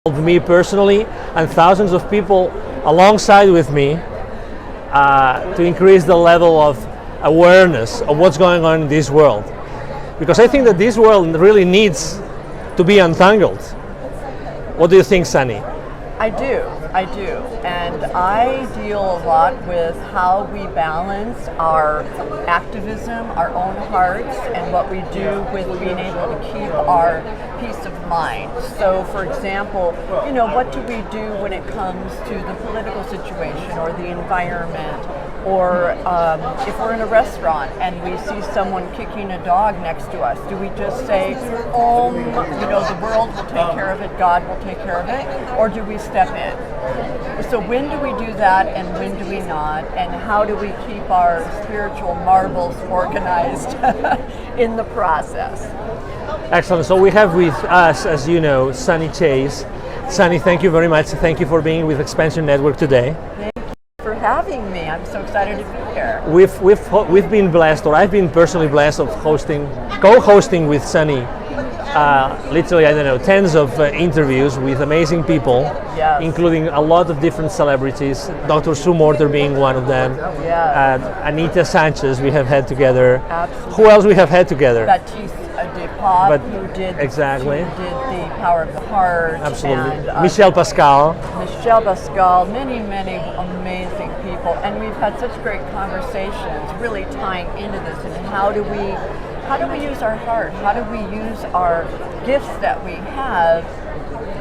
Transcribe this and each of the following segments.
me personally and thousands of people alongside with me to increase the level of awareness of what's going on in this world. Because I think that this world really needs to be untangled. What do you think, Sunny? I do. And I deal a lot with how we balance our activism, our own hearts, and what we do with being able to keep our peace of mind. So, for example, what do we do when it comes to the political situation or the environment? Or if we're in a restaurant and we see someone kicking a dog next to us, do we just say, the world will take care of it, God will take care of it? Or do we step in? So when do we do that and when do we not? And how do we keep our spiritual marbles organized in the process? Excellent. So we have with us, as you know, Sunny Chase. Sunny, thank you very much. Thank you for being with Expansion Network today. For having me. I'm so excited to be here. We've been blessed, or I've been personally blessed, of co-hosting with Sunny. Literally, I don't know, tens of interviews with amazing people, yes, including a lot of different celebrities. Dr. Sue Morter being one of them. Yes. Anita Sanchez we have had together. Absolutely. Who else we have had together? Baptiste DePop, who did the Power of the Heart. Absolutely. And, Michel Pascal, many amazing people, and we've had such great conversations really tying into this and how do we use our heart? How do we use our gifts that we have?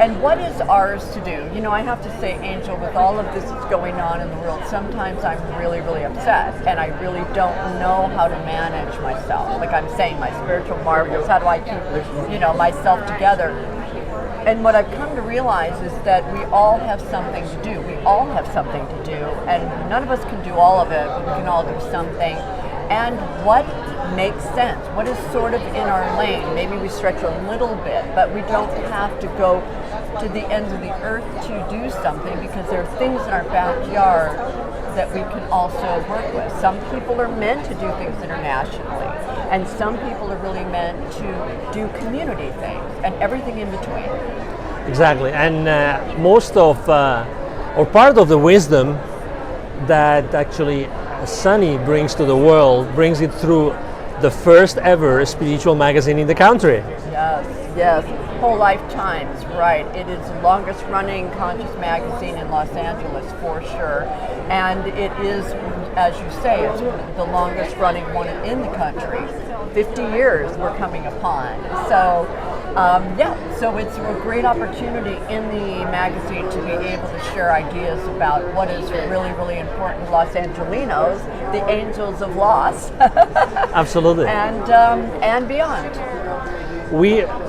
And what is ours to do? I have to say, Angel, with all of this that's going on in the world, sometimes I'm really upset, and I really don't know how to manage myself. Like I'm saying, my spiritual marvels, how do I keep, myself together? And what I've come to realize is that we all have something to do. We all have something to do, and none of us can do all of it, but we can all do something. And what makes sense? What is sort of in our lane? Maybe we stretch a little bit, but we don't have to go to the ends of the earth to do something, because there are things in our backyard that we can also work with. Some people are meant to do things internationally, and some people are really meant to do community things, and everything in between. Exactly, and most of, or part of the wisdom that actually Sunny brings to the world, brings it through the first ever spiritual magazine in the country. Yes. Whole Lifetimes, right. It is the longest running conscious magazine in Los Angeles for sure. And it is, as you say, it's the longest running one in the country. 50 years we're coming upon. So, so it's a great opportunity in the magazine to be able to share ideas about what is really important to Los Angelinos, the angels of Los. Absolutely. And beyond.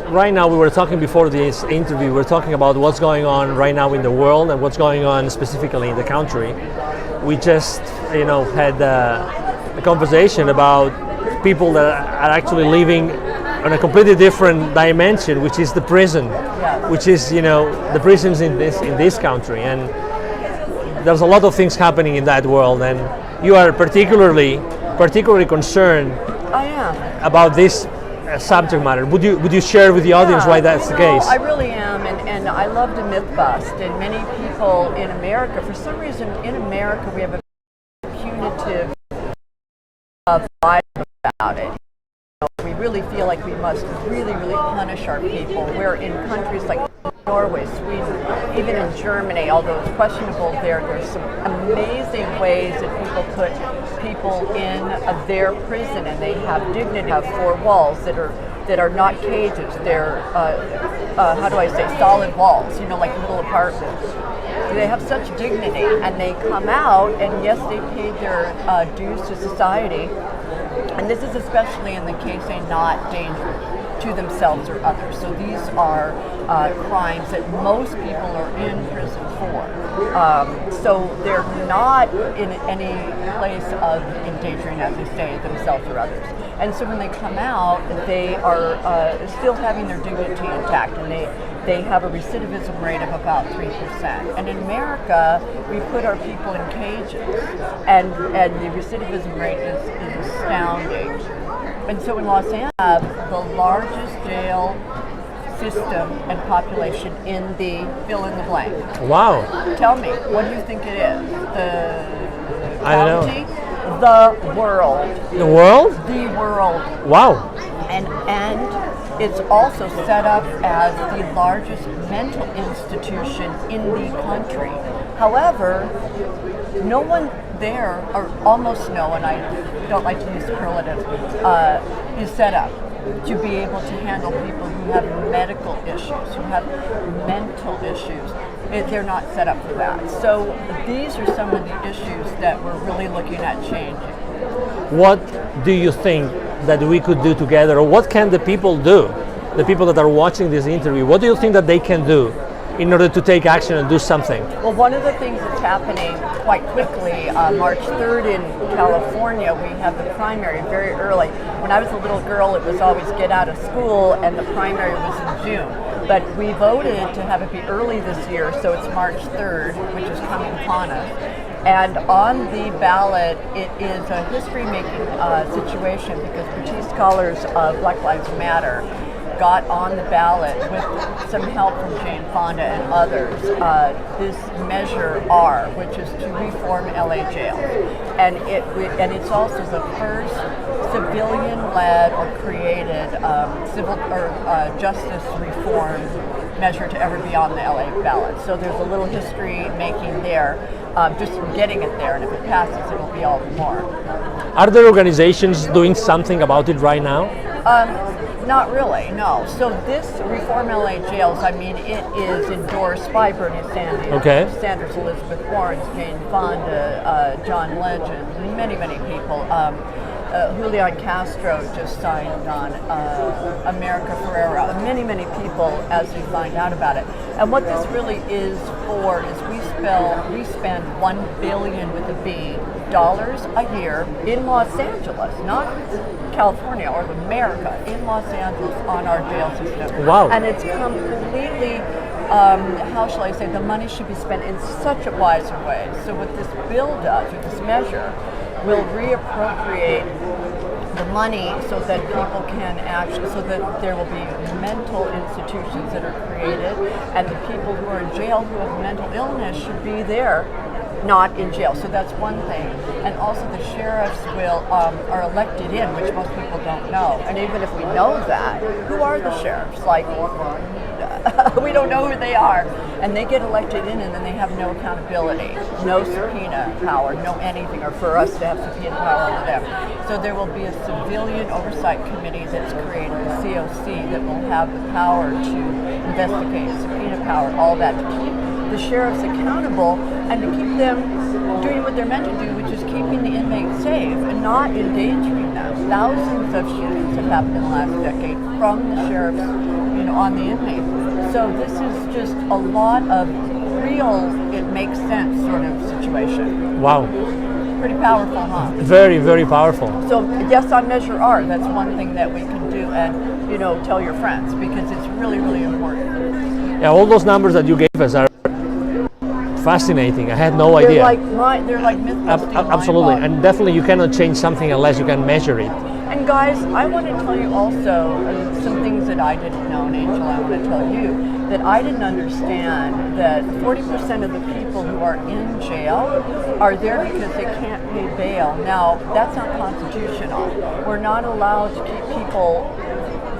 Right now, we were talking before this interview, we were talking about what's going on right now in the world and what's going on specifically in the country. We just, had a conversation about people that are actually living on a completely different dimension, which is the prison, yes, which is, the prisons in this country. And there's a lot of things happening in that world, and you are particularly concerned I am. about this subject matter. Would you share with the audience why that's the case? I really am, and I love to myth bust. And many people in America, for some reason, in America, we have a punitive vibe about it. We really feel like we must really punish our people. We're in countries like Norway, Sweden, even in Germany, although it's questionable there's some amazing ways that people put people in their prison, and they have dignity, have four walls that are not cages. They're solid walls, like little apartments. They have such dignity, and they come out, and yes, they paid their dues to society. And this is especially in the case they're not dangerous to themselves or others. So these are crimes that most people are in prison for. So they're not in any place of endangering, as they say, themselves or others. And so when they come out, they are still having their dignity intact, and they have a recidivism rate of about 3%. And in America, we put our people in cages, and the recidivism rate is astounding. And so in Los Angeles, the largest jail system and population in the fill in the blank. Wow. Tell me, what do you think it is? The I don't know. county? The world. The world? The world. Wow. And it's also set up as the largest mental institution in the country. However, no one there, or almost no one, I don't like to use superlatives, is set up to be able to handle people who have medical issues, who have mental issues. They're not set up for that. So these are some of the issues that we're really looking at changing. What do you think that we could do together, or what can the people do, the people that are watching this interview, what do you think that they can do in order to take action and do something? Well, one of the things that's happening quite quickly, March 3rd in California, we have the primary very early. When I was a little girl, it was always get out of school, and the primary was in June. But we voted to have it be early this year, so it's March 3rd, which is coming upon us. And on the ballot, it is a history-making situation because British scholars of Black Lives Matter got on the ballot with some help from Jane Fonda and others, this Measure R, which is to reform LA jails. And it's also the first civilian-led or created civil or justice reform measure to ever be on the LA ballot. So there's a little history making there, just from getting it there, and if it passes, it'll be all the more. Are there organizations doing something about it right now? Not really, no. So this Reform LA Jails, I mean, it is endorsed by Bernie Sanders, Elizabeth Warren, Jane Fonda, John Legend, many, many people. Julian Castro just signed on, America Ferrera, many, many people as we find out about it. And what this really is for is we spend $1 billion with a B dollars a year in Los Angeles, not California or America, in Los Angeles on our jail system. Wow. And it's completely, how shall I say, the money should be spent in such a wiser way. So what this bill does, or this measure, will reappropriate the money so that people can actually, so that there will be mental institutions that are created, and the people who are in jail who have mental illness should be there, not in jail. So that's one thing. And also the sheriffs are elected in, which most people don't know. And even if we know that, who are the sheriffs? Like, we don't know who they are. And they get elected in, and then they have no accountability, no subpoena power, no anything, or for us to have subpoena power over them. So there will be a civilian oversight committee that's created, the COC, that will have the power to investigate, subpoena power, all that, to keep the sheriffs accountable and to keep them doing what they're meant to do, which is keeping the inmates safe and not endangering them. Thousands of shootings have happened in the last decade from the sheriffs, on the inmates. So this is just a lot of real, it makes sense sort of situation. Wow. Pretty powerful, huh? Very, very powerful. So yes, on Measure R, that's one thing that we can do, and tell your friends, because it's really, really important. Yeah, all those numbers that you gave us are fascinating. I had no idea. They're like myth-busting. Absolutely, and definitely you cannot change something unless you can measure it. And guys, I want to tell you also some things that I didn't know, and Angel, I want to tell you that I didn't understand that 40% of the people who are in jail are there because they can't pay bail. Now, that's not constitutional. We're not allowed to keep people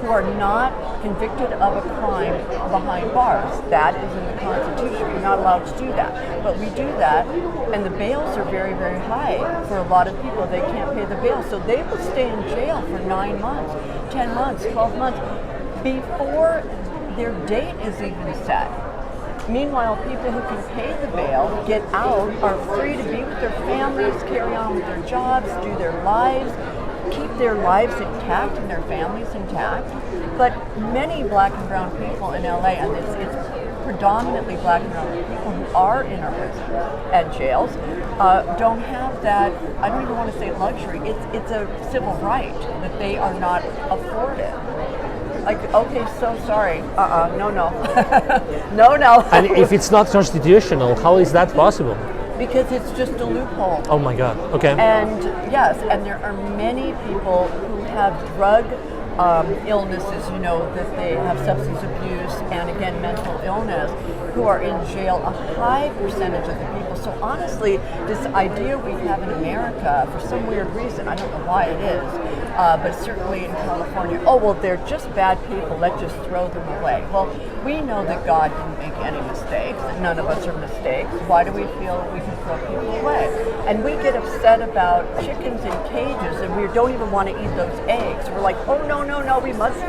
who are not convicted of a crime behind bars. That is in the Constitution. We're not allowed to do that. But we do that, and the bails are very, very high for a lot of people. They can't pay the bail. So they will stay in jail for 9 months, 10 months, 12 months, before their date is even set. Meanwhile, people who can pay the bail, get out, are free to be with their families, carry on with their jobs, do their lives, keep their lives intact and their families intact. But many black and brown people in LA, and it's predominantly black and brown people who are in our prisons and jails, don't have that, I don't even want to say luxury, it's a civil right that they are not afforded. Like, okay, so sorry, no. No. And if it's not constitutional, how is that possible? Because it's just a loophole. Oh my God, okay. And yes, and there are many people who have drug illnesses, that they have substance abuse and again mental illness, who are in jail, a high percentage of the people. So honestly, this idea we have in America, for some weird reason, I don't know why it is, but certainly in California, oh, well, they're just bad people, let's just throw them away. Well, we know that God didn't make any mistakes, that none of us are mistakes. Why do we feel we can throw people away? And we get upset about chickens in cages, and we don't even want to eat those eggs. We're like, oh, no, we must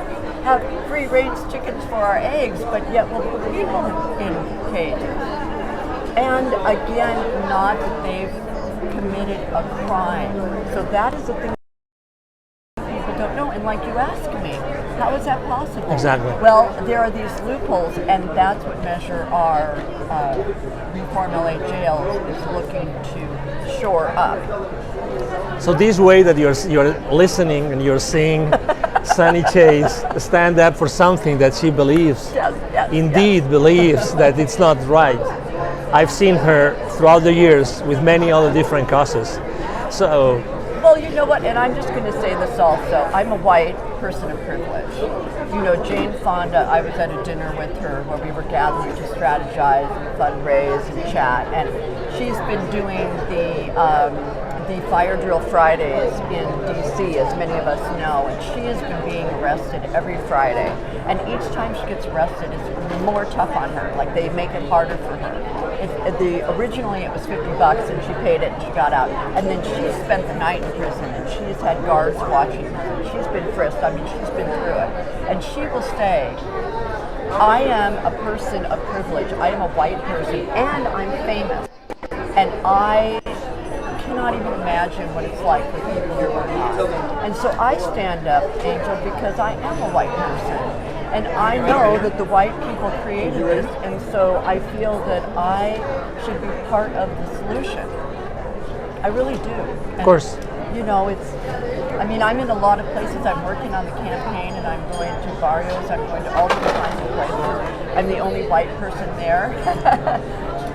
have free-range chickens for our eggs, but yet we'll put people in cages. And again, not that they've committed a crime. So that is the thing people don't know. And like you asked me, how is that possible? Exactly. Well, there are these loopholes, and that's what Measure R Reform LA Jails is looking to shore up. So this way that you're listening and you're seeing Sunny Chase stand up for something that she believes, believes that it's not right. I've seen her throughout the years with many other different causes. So. Well, you know what, and I'm just going to say this also. I'm a white person of privilege. Jane Fonda, I was at a dinner with her where we were gathering to strategize and fundraise and chat, and she's been doing the Fire Drill Fridays in DC, as many of us know, and she has been being arrested every Friday. And each time she gets arrested, it's more tough on her. Like, they make it harder for her. Originally it was $50 and she paid it and she got out. And then she spent the night in prison and she's had guards watching her. She's been frisked. I mean, she's been through it. And she will say, I am a person of privilege. I am a white person and I'm famous. And I cannot even imagine what it's like for people here or not. And so I stand up, Angel, because I am a white person. And I know that the white people created this, and so I feel that I should be part of the solution. I really do. Of course. I'm in a lot of places. I'm working on the campaign, and I'm going to barrios. I'm going to all different kinds of places. I'm the only white person there.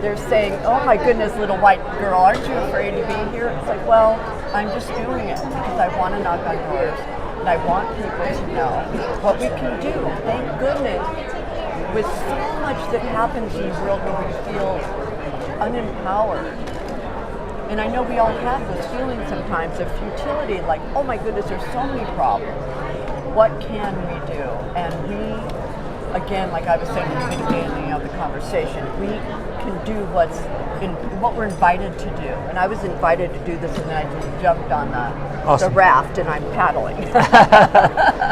They're saying, oh my goodness, little white girl, aren't you afraid to be here? It's like, well, I'm just doing it because I want to knock on doors. And I want people to know what we can do. Thank goodness, with so much that happens in the world where we feel unempowered. And I know we all have those feelings sometimes of futility, like, oh my goodness, there's so many problems. What can we do? And we, again, like I was saying in the beginning of the conversation, we can do what we're invited to do. And I was invited to do this, and then I just jumped on the raft, and I'm paddling.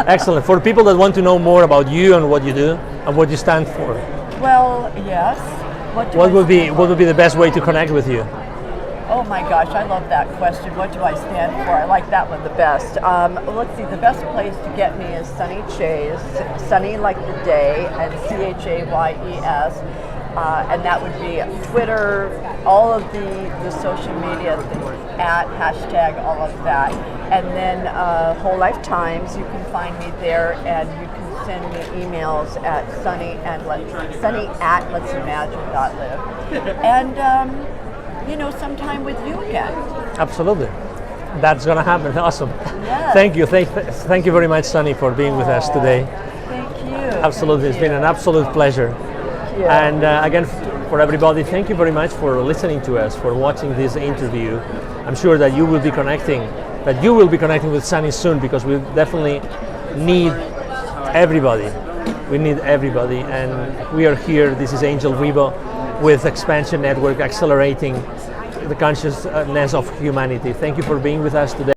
Excellent. For people that want to know more about you and what you do and what you stand for. Well, yes. What would be the best way to connect with you? Oh my gosh, I love that question. What do I stand for? I like that one the best. Let's see, the best place to get me is Sunny Chase, Sunny like the day, and CHAYES. And that would be Twitter, all of the social media things, at hashtag all of that. And then Whole Life Times, you can find me there, and you can send me emails at sunny at let'simagine.live. And sometime with you again. Absolutely. That's going to happen. Awesome. Yes. Thank you. Thank you very much, Sunny, for being with us today. Thank you. Absolutely. It's been an absolute pleasure. And again, for everybody, thank you very much for listening to us, for watching this interview. I'm sure that you will be connecting with Sunny soon, because we definitely need everybody. We need everybody, and we are here. This is Angel Vivo with Expansion Network, accelerating the consciousness of humanity. Thank you for being with us today.